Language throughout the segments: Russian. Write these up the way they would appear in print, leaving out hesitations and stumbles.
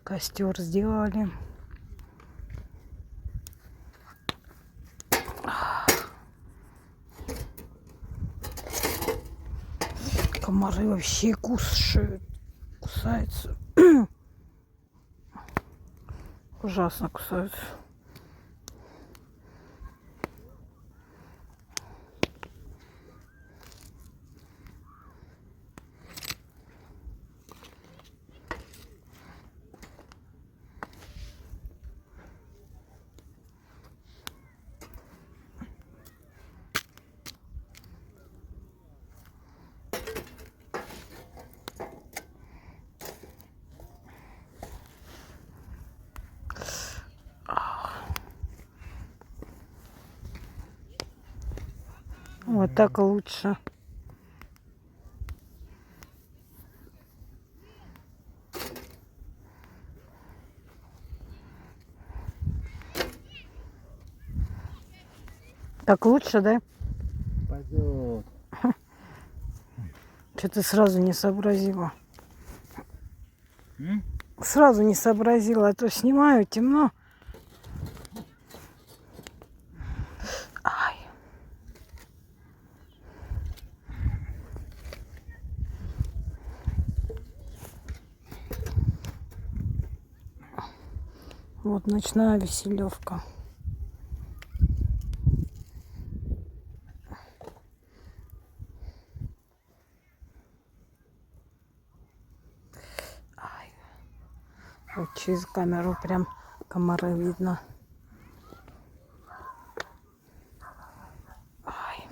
Костер сделали. Комары вообще кушают, кусаются. Ужасно кусаются. Вот так лучше. Так лучше, да? Пойдет. Что ты сразу не сообразила? М? Сразу не сообразила, а то снимаю, темно. Ай. Вот ночная веселевка. Ай. Вот через камеру прям комары видно. Ай.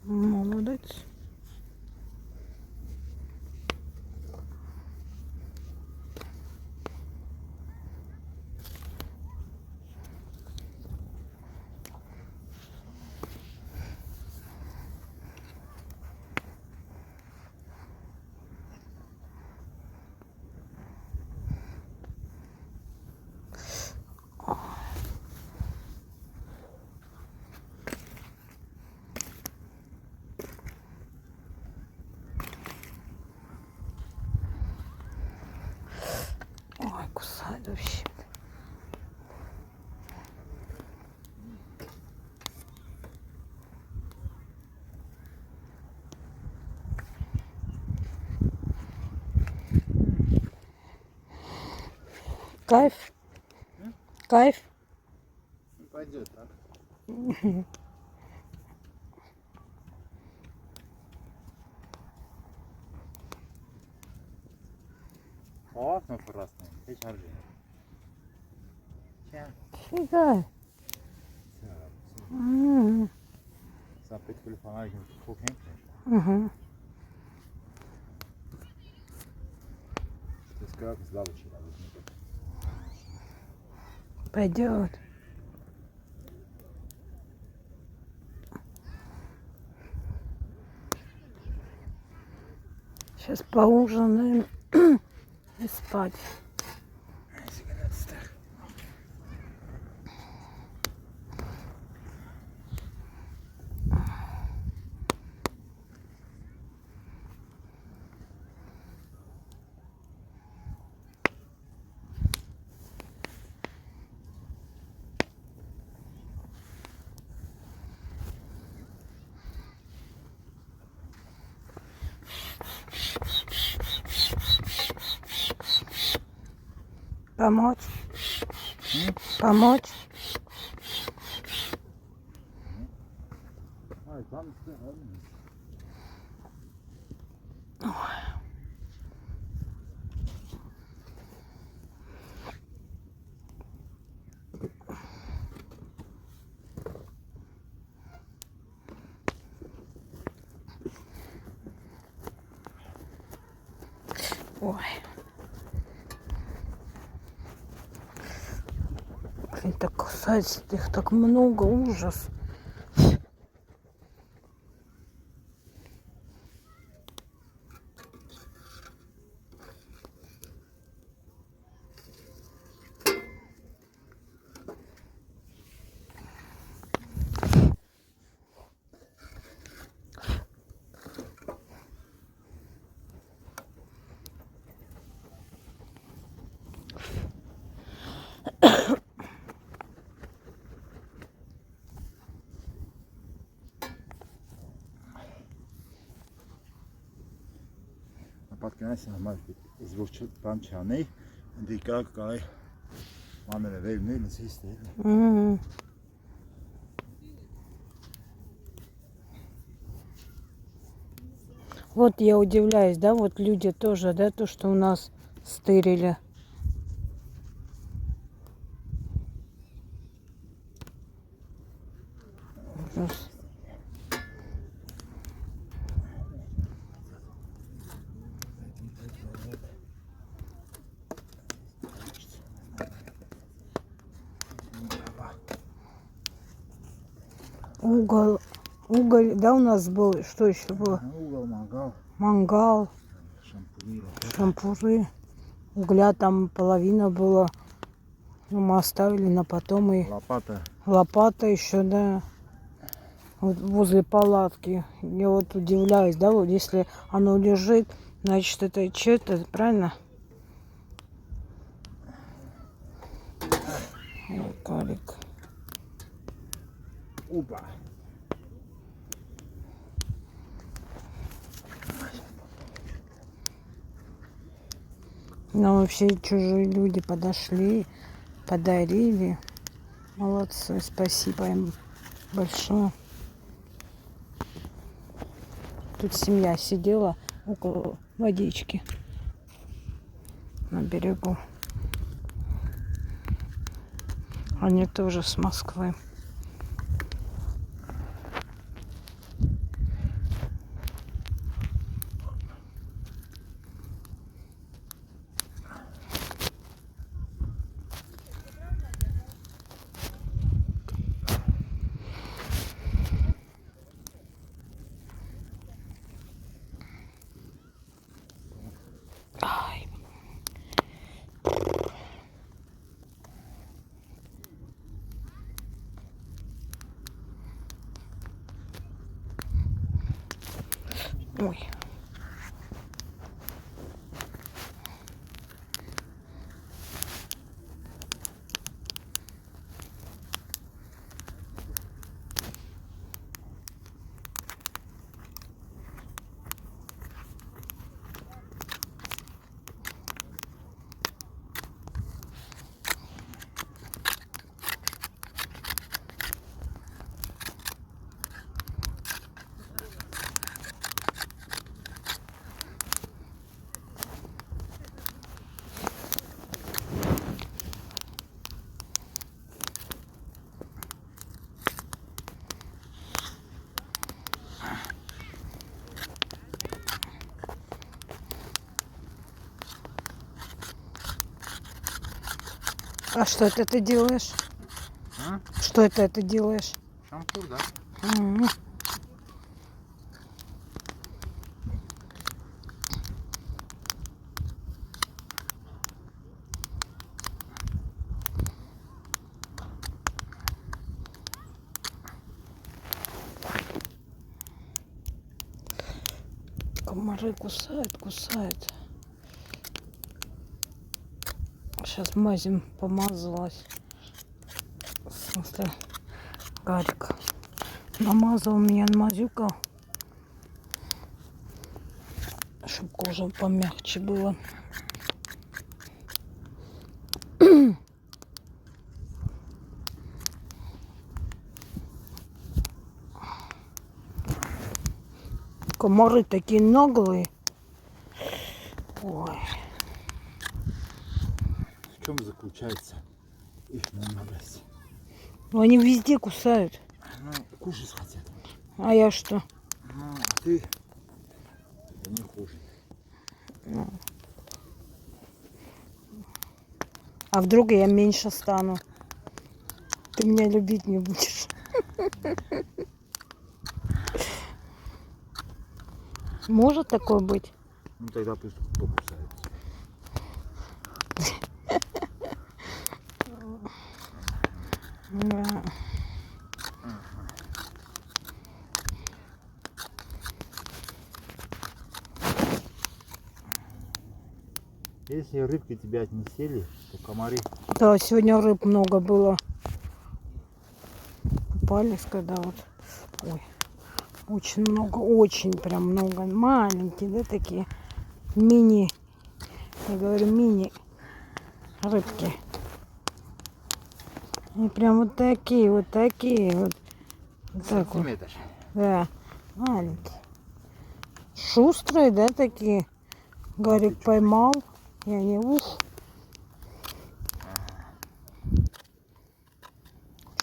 Молодец. Ой, кусает вообще. Кайф? Кайф? Пойдет, так. О, ну красный. Hiç harcayın. Фига. М. Sohbet kulübü falan herkes çok henk. Угу. Das gehört ins Lava Chill. Пойдет. Сейчас поужинаем и спать. Помочь? Помочь? Hayır, tam üstüne almıyor. Ой. Блин, так кусается, их так много, ужас. պատկերացնի համար այս ոչ բան չանի, ընդ իկրա կարի մամերը վերներ ինձ հիստել։ Вот я удивляюсь, да, вот люди тоже, да, то, что у нас стырили. Ужас. Уголь, да, у нас был, что еще было? Угол, мангал, Мангал, шампуры. шампуры, угля там половина была. Ну, мы оставили на потом и Лопата. лопата еще, да, вот возле палатки. Я вот удивляюсь, да, вот если оно лежит, значит это что-то, правильно? Ой, Карик. Опа. Нам вообще чужие люди подошли, подарили. Молодцы, спасибо им большое. Тут семья сидела около водички на берегу. Они тоже с Москвы. Ай. Ой. А что это ты делаешь? А? Что это ты делаешь? Шампур, да? М. Комары кусают, кусают. Сейчас мазем помазалась. В смысле, Гарик намазал меня, намазюкал, чтобы кожа помягче была. Комары такие наглые. Ой. В чем заключается их наглость? Ну они везде кусают. Ну, кушать хотят. А я что? Ну, а ты да не хуже. А вдруг я меньше стану? Ты меня любить не будешь. Может такое быть? Ну тогда пусть покусают. Да. Если рыбки тебя не сели, то комары. Да, сегодня рыб много было. Купались, когда вот. Ой, очень много, очень прям много. Маленькие, да, такие. мини, я говорю, мини рыбки. И прям вот такие, вот такие, вот так вот. Сантиметр. Да, маленькие. Шустрые, да, такие? Гарик поймал, и они, ух.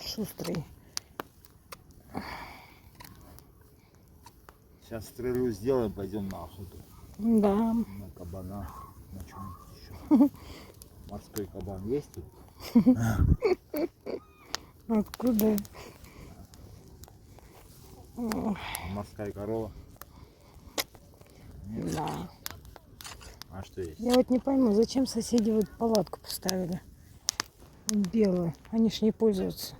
Шустрые. Сейчас стрелу сделаем, пойдем на охоту. Да. На кабана, на чем-нибудь еще. Морской кабан есть тут? Откуда? Морская корова. Нет? Да. А что есть? Я вот не пойму, зачем соседи вот палатку поставили? Белую. Они ж не пользуются.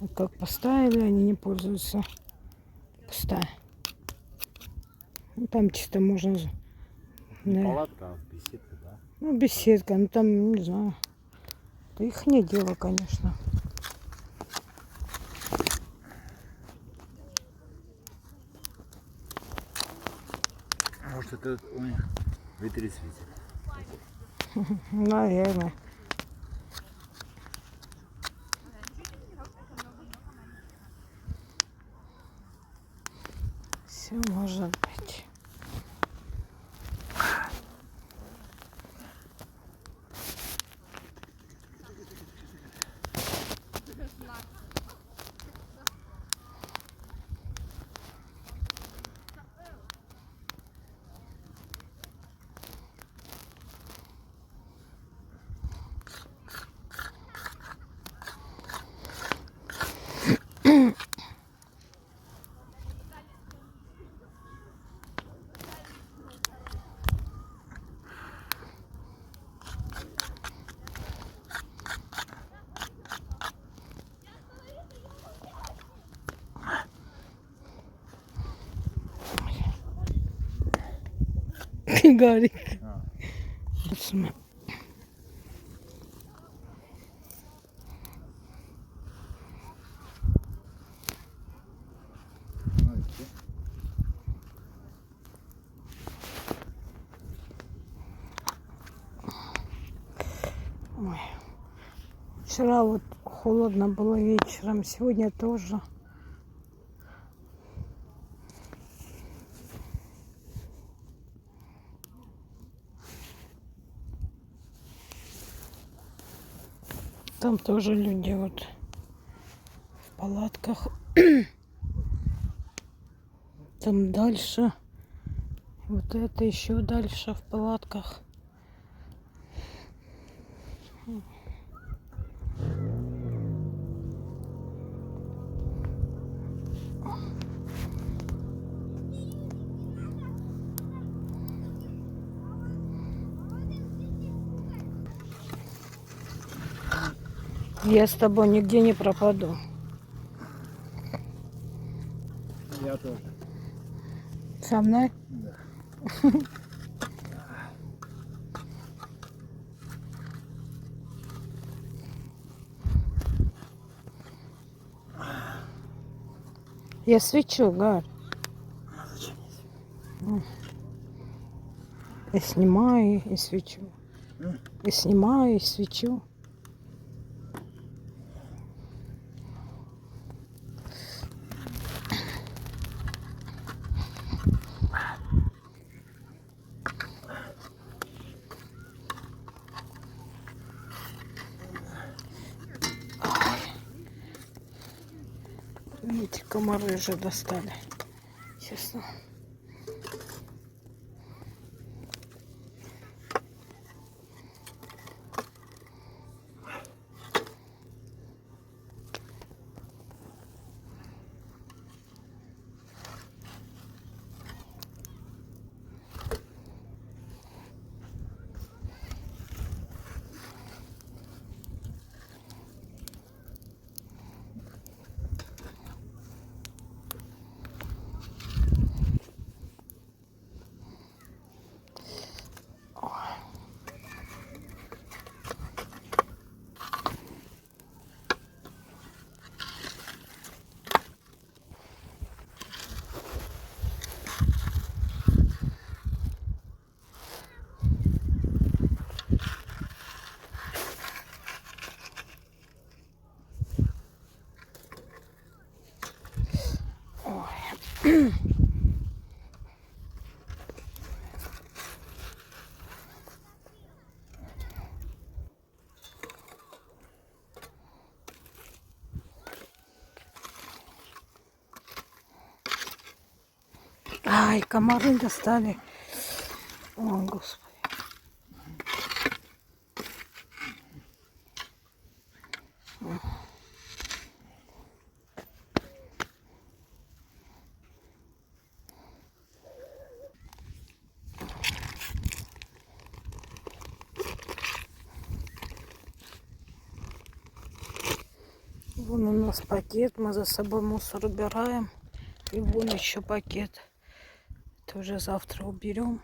Вот как поставили, они не пользуются. Пустая. Ну, там чисто можно... Не Да. палатка, а беседка, да? Ну, беседка, ну там, не знаю. Это их не дело, конечно. Может это у них вытрезвитель. Наверное. Все может быть. Гарик. А. Ну и всё. Ой. Вчера вот холодно было вечером, сегодня тоже. Там тоже люди вот в палатках. Там дальше. Вот это еще дальше в палатках. Я с тобой нигде не пропаду. Я тоже. Со мной? Да. Я свечу, Гар. И снимаю, и свечу. И снимаю, и свечу. Эти комары уже достали. Честно. Ай, комары достали. О, Господи. Вон у нас пакет, мы за собой мусор убираем. И вон еще пакет. Это уже завтра уберем.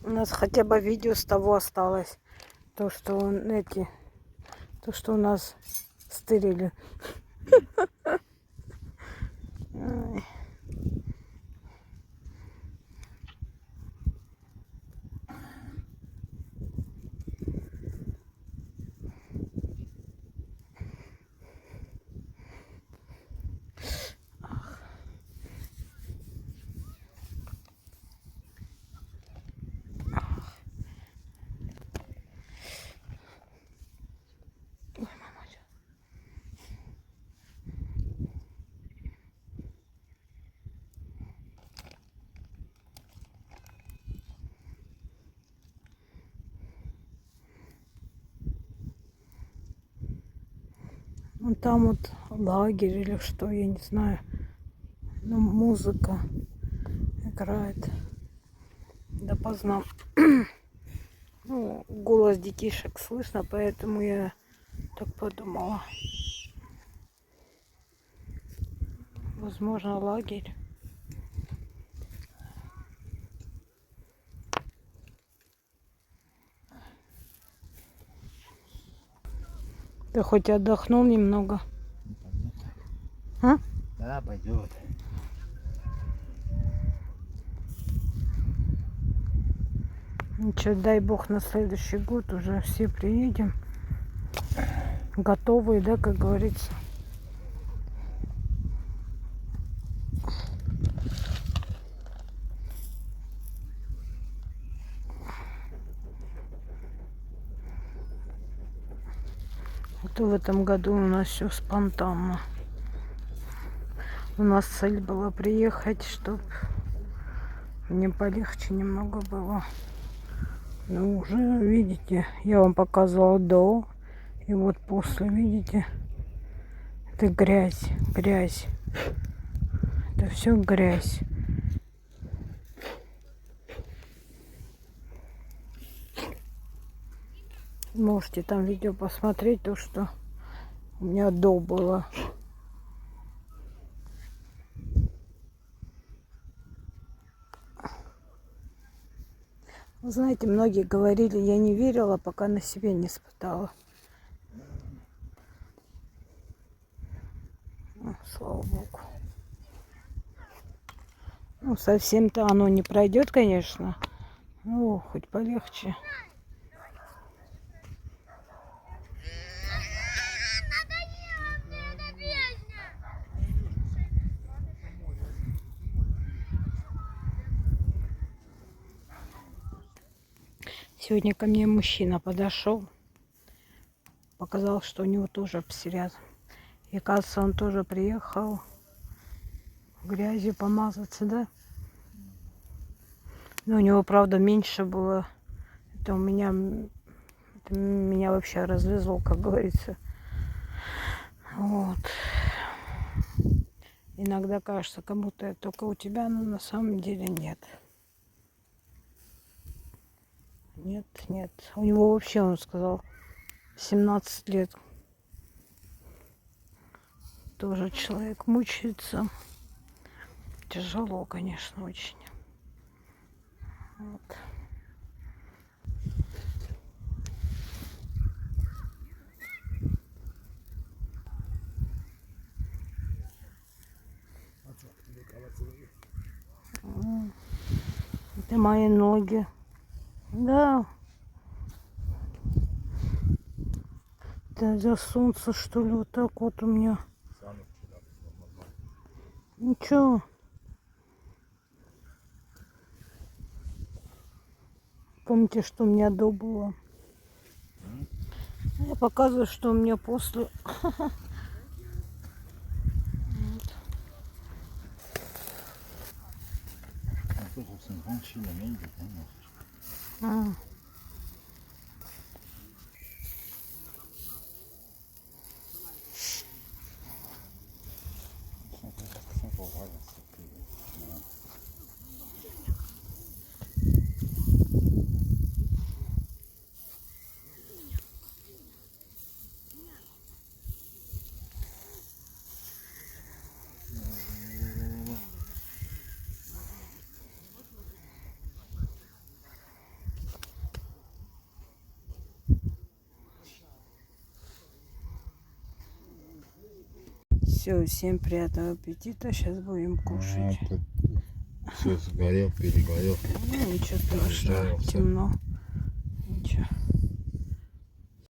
У нас хотя бы видео с того осталось. То, что то, что у нас стырили. Ай. Вон там вот лагерь или что, я не знаю. Ну, музыка играет допоздна. Ну, голос детишек слышно, поэтому я так подумала. Возможно, лагерь. Ты хоть отдохнул немного? А? Да, пойдет. Ничего, дай бог на следующий год уже все приедем. Готовые, да, как говорится. А то в этом году у нас все спонтанно. У нас цель была приехать, чтобы мне полегче немного было. Ну, уже, видите, я вам показывала до. И вот после, видите, это грязь, грязь. Это все грязь. Можете там видео посмотреть, то, что у меня до было. Вы знаете, многие говорили, я не верила, пока на себе не испытала. Ну, слава богу. Ну, совсем-то оно не пройдет, конечно. Ну, хоть полегче. Сегодня ко мне мужчина подошел, показал, что у него тоже псориаз. И, кажется, он тоже приехал грязью помазаться, да? Но у него, правда, меньше было. Это это меня вообще разлезло, как говорится. Вот. Иногда кажется, как будто это только у тебя, но на самом деле нет. Нет, нет. У него вообще, он сказал, 17 лет. Тоже человек мучается. Тяжело, конечно, очень. Вот. Это мои ноги. Да. Это из-за солнца, что ли, вот так вот у меня. Ничего. Помните, что у меня до было? Я показываю, что у меня после. Toch op zijn randje naar beneden. А, все, всем приятного аппетита. Сейчас будем кушать. Все сгорел, перегорел. Ну, ничего страшного, Жарился. темно. Ничего.